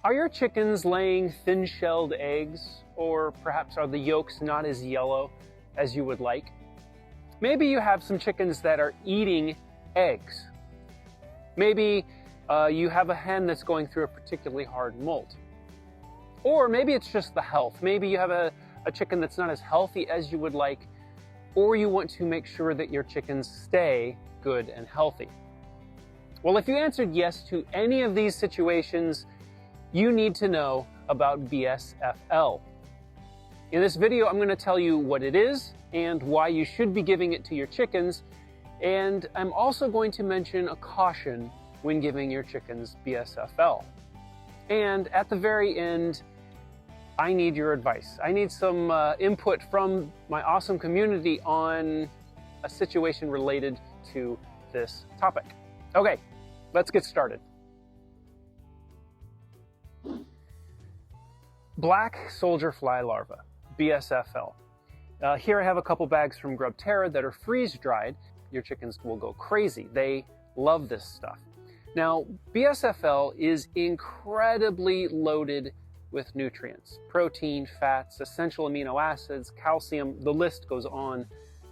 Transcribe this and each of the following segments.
Are your chickens laying thin-shelled eggs, or perhaps are the yolks not as yellow as you would like? Maybe you have some chickens that are eating eggs. Maybe you have a hen that's going through a particularly hard molt. Or maybe it's just the health. Maybe you have a chicken that's not as healthy as you would like, or you want to make sure that your chickens stay good and healthy. Well, if you answered yes to any of these situations, you need to know about BSFL. In this video, I'm going to tell you what it is and why you should be giving it to your chickens, and I'm also going to mention a caution when giving your chickens BSFL. And at the very end, I need your advice. I need some input from my awesome community on a situation related to this topic. Okay, let's get started. Black soldier fly larva, BSFL. Here I have a couple bags from Grubterra that are freeze-dried. Your chickens will go crazy. They love this stuff. Now, BSFL is incredibly loaded with nutrients, protein, fats, essential amino acids, calcium, the list goes on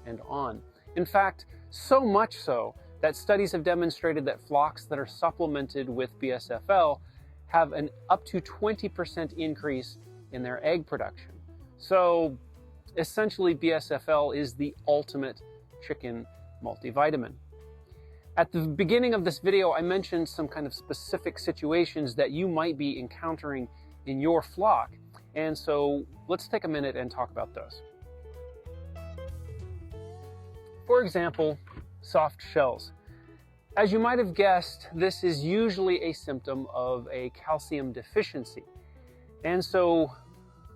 and on. In fact, so much so that studies have demonstrated that flocks that are supplemented with BSFL have an up to 20% increase in their egg production. So essentially BSFL is the ultimate chicken multivitamin. At the beginning of this video, I mentioned some kind of specific situations that you might be encountering in your flock. And so let's take a minute and talk about those. For example, soft shells. As you might have guessed, this is usually a symptom of a calcium deficiency. And so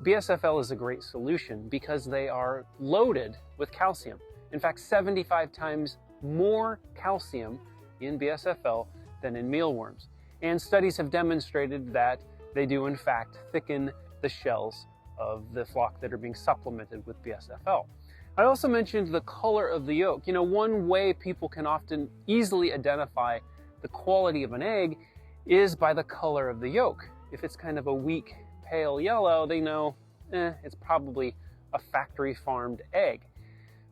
BSFL is a great solution because they are loaded with calcium. In fact, 75 times more calcium in BSFL than in mealworms. And studies have demonstrated that they do in fact thicken the shells of the flock that are being supplemented with BSFL. I also mentioned the color of the yolk. You know, one way people can often easily identify the quality of an egg is by the color of the yolk. If it's kind of a weak, pale yellow, they know it's probably a factory farmed egg,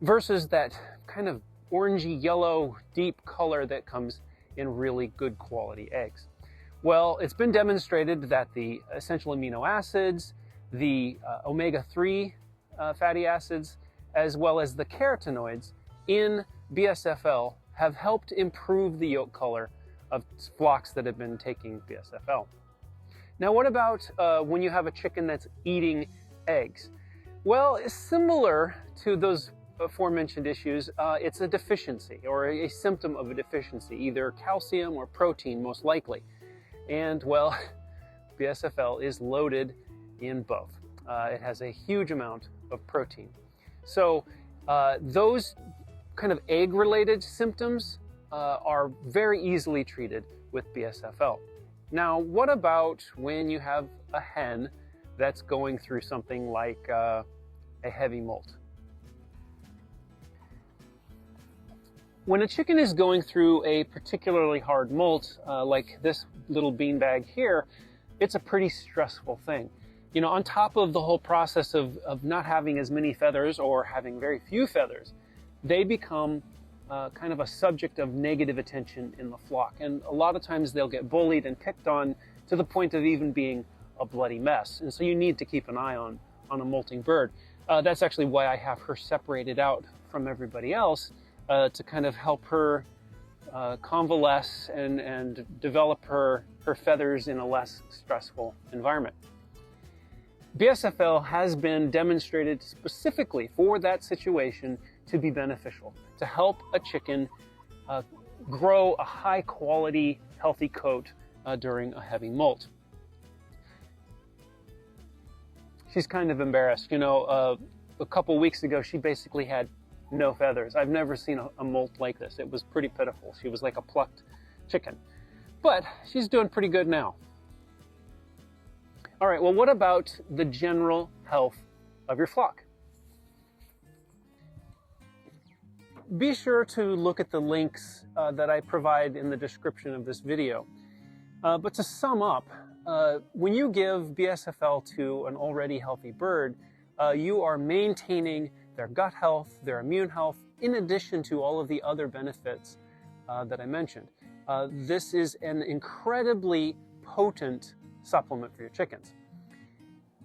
versus that kind of orangey yellow deep color that comes in really good quality eggs. Well, it's been demonstrated that the essential amino acids, the omega-3 fatty acids, as well as the carotenoids in BSFL have helped improve the yolk color of flocks that have been taking BSFL. Now, what about when you have a chicken that's eating eggs? Well, similar to those aforementioned issues, it's a deficiency or a symptom of a deficiency, either calcium or protein most likely. And well, BSFL is loaded in both. It has a huge amount of protein. So those kind of egg-related symptoms are very easily treated with BSFL. Now, what about when you have a hen that's going through something like a heavy molt? When a chicken is going through a particularly hard molt, like this little beanbag here, it's a pretty stressful thing. You know, on top of the whole process of not having as many feathers or having very few feathers, they become kind of a subject of negative attention in the flock. And a lot of times they'll get bullied and picked on to the point of even being a bloody mess. And so you need to keep an eye on a molting bird. That's actually why I have her separated out from everybody else, to kind of help her convalesce and develop her feathers in a less stressful environment. BSFL has been demonstrated specifically for that situation to be beneficial, to help a chicken grow a high quality, healthy coat during a heavy molt. She's kind of embarrassed. You know, a couple weeks ago, she basically had no feathers. I've never seen a molt like this. It was pretty pitiful. She was like a plucked chicken. But she's doing pretty good now. All right, well, what about the general health of your flock? Be sure to look at the links that I provide in the description of this video. But to sum up, when you give BSFL to an already healthy bird, you are maintaining their gut health, their immune health, in addition to all of the other benefits that I mentioned. This is an incredibly potent supplement for your chickens.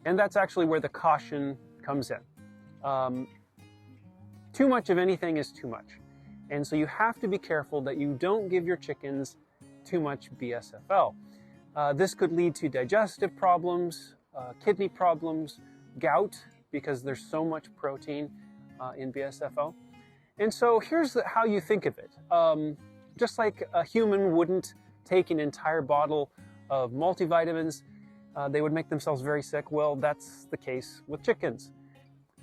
And that's actually where the caution comes in. Too much of anything is too much. And so you have to be careful that you don't give your chickens too much BSFL. This could lead to digestive problems, kidney problems, gout, because there's so much protein in BSFL. And so here's how you think of it. Just like a human wouldn't take an entire bottle of multivitamins, they would make themselves very sick. Well, that's the case with chickens.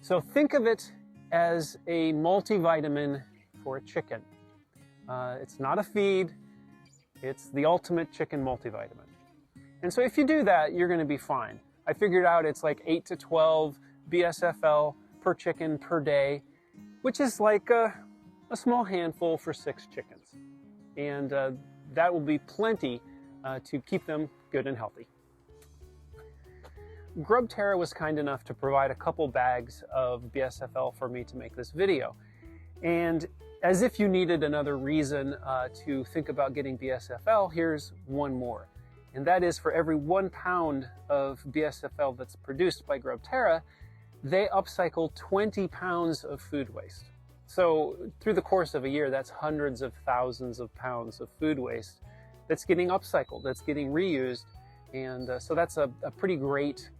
So think of it as a multivitamin for a chicken. It's not a feed, it's the ultimate chicken multivitamin. And so if you do that, you're going to be fine. I figured out it's like 8 to 12 BSFL per chicken per day, which is like a small handful for 6 chickens. And that will be plenty to keep them good and healthy. Grubterra was kind enough to provide a couple bags of BSFL for me to make this video. And as if you needed another reason to think about getting BSFL, here's one more. And that is, for every 1 pound of BSFL that's produced by Grubterra, they upcycle 20 pounds of food waste. So through the course of a year, that's hundreds of thousands of pounds of food waste that's getting upcycled, that's getting reused. And so that's a pretty great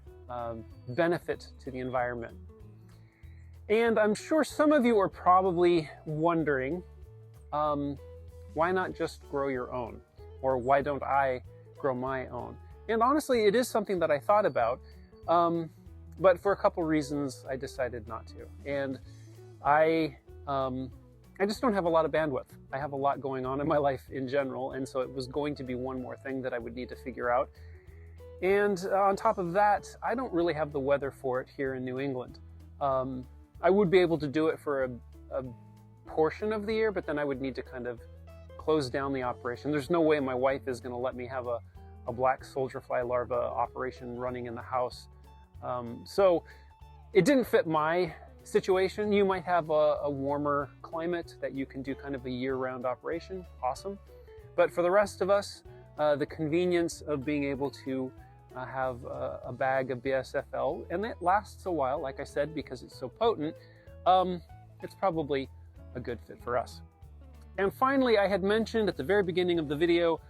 benefit to the environment. And I'm sure some of you are probably wondering, why not just grow your own? Or why don't I grow my own? And honestly, it is something that I thought about, but for a couple reasons, I decided not to. And I just don't have a lot of bandwidth. I have a lot going on in my life in general, and so it was going to be one more thing that I would need to figure out. And on top of that, I don't really have the weather for it here in New England. I would be able to do it for a portion of the year, but then I would need to kind of close down the operation. There's no way my wife is going to let me have a black soldier fly larva operation running in the house. So it didn't fit my situation. You might have a warmer climate that you can do kind of a year-round operation. Awesome. But for the rest of us, the convenience of being able to have a bag of BSFL, and it lasts a while, like I said, because it's so potent, it's probably a good fit for us. And finally, I had mentioned at the very beginning of the video,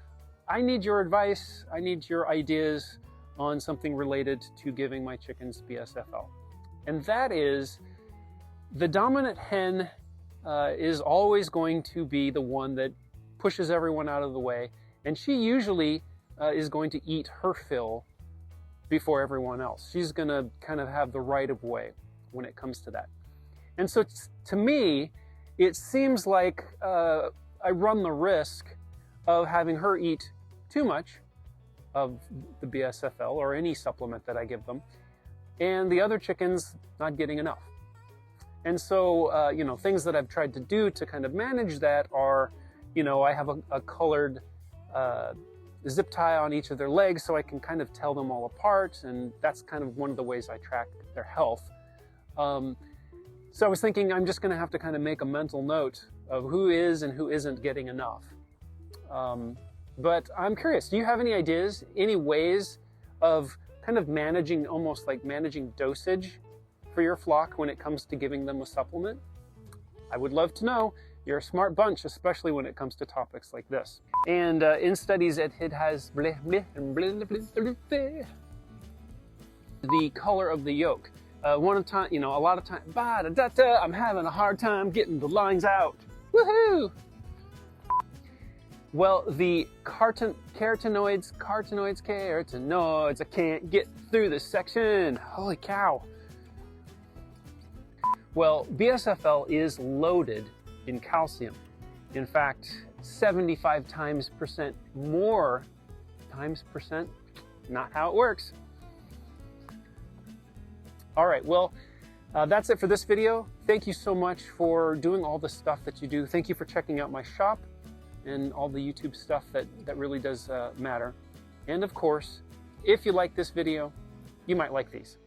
I need your advice, I need your ideas on something related to giving my chickens BSFL. And that is, the dominant hen is always going to be the one that pushes everyone out of the way, and she usually is going to eat her fill before everyone else. She's going to kind of have the right of way when it comes to that. And so to me, it seems like I run the risk of having her eat too much of the BSFL or any supplement that I give them, and the other chickens not getting enough. And so, you know, things that I've tried to do to kind of manage that are, you know, I have a colored zip tie on each of their legs so I can kind of tell them all apart, and that's kind of one of the ways I track their health. So I was thinking I'm just going to have to kind of make a mental note of who is and who isn't getting enough. But I'm curious, do you have any ideas, any ways of kind of managing, almost like managing dosage for your flock when it comes to giving them a supplement? I would love to know. You're a smart bunch, especially when it comes to topics like this. And in studies, it has the color of the yolk. A lot of time, I'm having a hard time getting the lines out. Woohoo! Well, the carotenoids, I can't get through this section. Holy cow. Well, BSFL is loaded in calcium. In fact, 75 times percent more times percent, not how it works. All right, well, that's it for this video. Thank you so much for doing all the stuff that you do. Thank you for checking out my shop and all the YouTube stuff that really does matter. And of course, If you like this video, you might like these.